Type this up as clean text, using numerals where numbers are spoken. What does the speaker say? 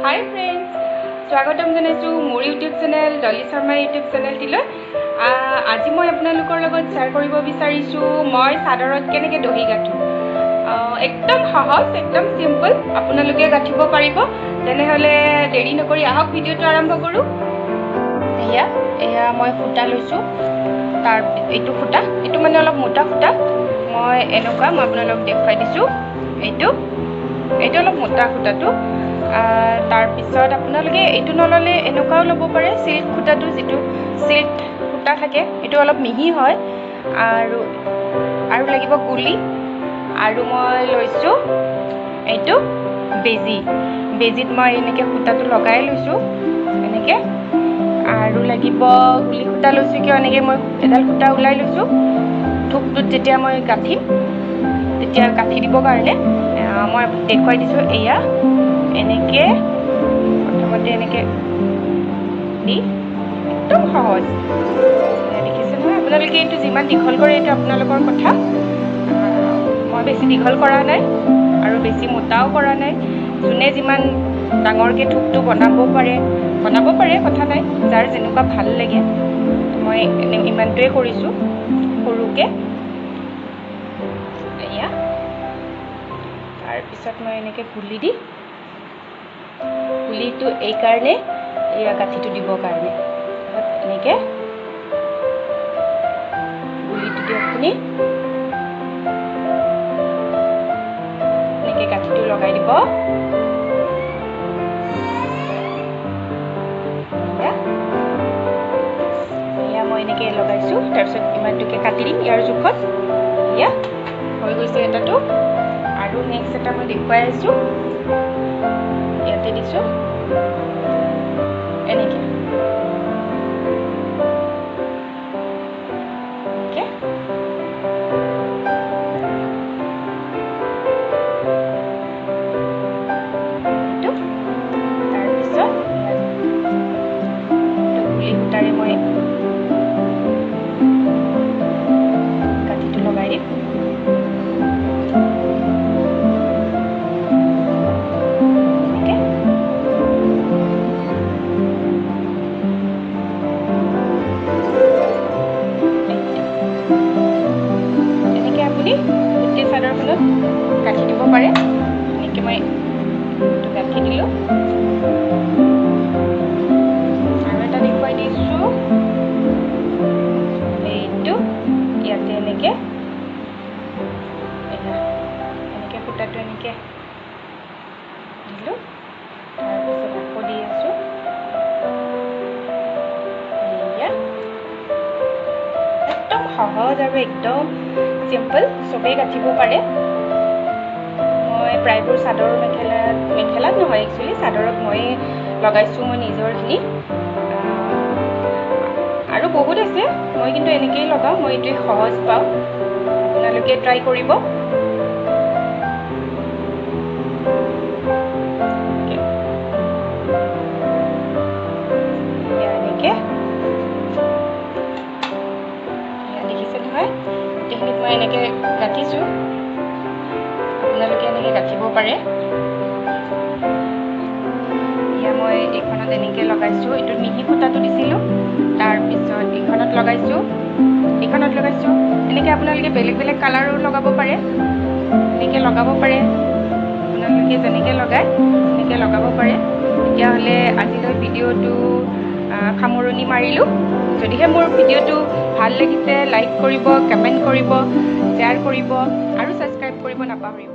হাই friends, স্বাগতম জনাইছোঁ মোৰ YouTube channel Dolly Sharma YouTube চেনেলটিলৈ। আজি মই আপোনালোকৰ লগত শ্বেয়াৰ কৰিব বিচাৰিছোঁ মই চাদৰত কেনেকৈ দহি গাঁঠোঁ। একদম সহজ, একদম চিম্পল, আপোনালোকে গাঁঠিব পাৰিব। তেনেহ'লে দেৰি নকৰি আহক ভিডিঅ'টো আৰম্ভ কৰোঁ। এয়া মই সূতা লৈছোঁ। এইটো সূতা, এইটো মানে অলপ মোটা সূতা। মই আপোনালোকক দেখুৱাই দিছোঁ। এইটো অলপ মোটা সূতাটো। তাৰপিছত আপোনালোকে এইটো নল'লে এনেকুৱাও ল'ব পাৰে, চিল্ক সূতাটো, যিটো চিল্ক সূতা থাকে এইটো অলপ মিহি হয়। আৰু লাগিব গুলি, আৰু মই লৈছোঁ এইটো বেজিত মই এনেকৈ সূতাটো লগাই লৈছোঁ এনেকৈ। আৰু লাগিব গুলি সূতা লৈছোঁ, কিয় এনেকৈ মই এডাল সূতা ওলাই লৈছোঁ। থোকটোত যেতিয়া মই গাঁঠিম তেতিয়া গাঁঠি দিবৰ কাৰণে মই দেখুৱাই দিছোঁ। এয়া এনেকৈ প্ৰথমতে এনেকৈ দি, একদম সহজ। দেখিছে নহয় আপোনালোকে। এইটো যিমান দীঘল কৰে এইটো আপোনালোকৰ কথা। মই বেছি দীঘল কৰা নাই আৰু বেছি মোটাও কৰা নাই। যোনে যিমান ডাঙৰকৈ থোকটো বনাব পাৰে, কথা নাই, যাৰ যেনেকুৱা ভাল লাগে। মই ইমানটোৱে কৰিছোঁ সৰুকৈ। এয়া তাৰপিছত মই এনেকৈ গুলিটো এইকাৰণে, এয়া গাঁঠিটো দিবৰ কাৰণে। এনেকৈ গুলিটো দি আপুনি এনেকৈ গাঁঠিটো লগাই দিব। এয়া মই এনেকৈ লগাইছোঁ। তাৰপিছত ইমানটোকে কাটি দিম ইয়াৰ জোখত। এয়া হৈ গৈছে এটাটো। আৰু নেক্সট এটা মই দেখুৱাই আছোঁ। ইয়াতে দিছোঁ এনেকৈ। তাৰপিছত গুলি সূতাৰে মই গাঁঠিটো লগাই দিম। গোটেই চাদৰখনত গাঁঠি দিব পাৰে। এনেকৈ মই গাঁঠি দিলোঁ। আৰু এটা দেখুৱাই দিছোঁ। এইটো ইয়াতে এনেকৈ সূতাটো এনেকৈ দিলোঁ। তাৰপিছত আকৌ দি আছোঁ। একদম সহজ আৰু একদম চিম্পল, চবেই গাঁঠিব পাৰে। মই প্ৰায়বোৰ চাদৰ মেখেলাত নহয়, একচুৱেলি চাদৰত মই লগাইছোঁ মই নিজৰখিনি। আৰু বহুত আছে, মই কিন্তু এনেকৈয়ে লগাওঁ। মই এইটোৱে সহজ পাওঁ। আপোনালোকে ট্ৰাই কৰিব। দেখিছে নহয়, গোটেইখিনিত মই এনেকৈ গাঁঠিছোঁ। আপোনালোকে এনেকৈ গাঁঠিব পাৰে। এয়া মই এইখনত এনেকৈ লগাইছোঁ। এইটোত মিহি সূতাটো দিছিলোঁ। তাৰপিছত এইখনত লগাইছোঁ। এনেকৈ আপোনালোকে বেলেগ বেলেগ কালাৰো লগাব পাৰে। এনেকৈ লগাব পাৰে। আপোনালোকে যেনেকৈ লগায় তেনেকৈ লগাব পাৰে। তেতিয়াহ'লে আজিলৈ ভিডিঅ'টো সামৰণি মাৰিলোঁ। যদিহে মোৰ ভিডিঅ'টো ভাল লাগিছে, লাইক কৰিব, কমেণ্ট কৰিব, শ্বেয়াৰ কৰিব আৰু ছাবস্ক্ৰাইব কৰিব নাপাহৰিব।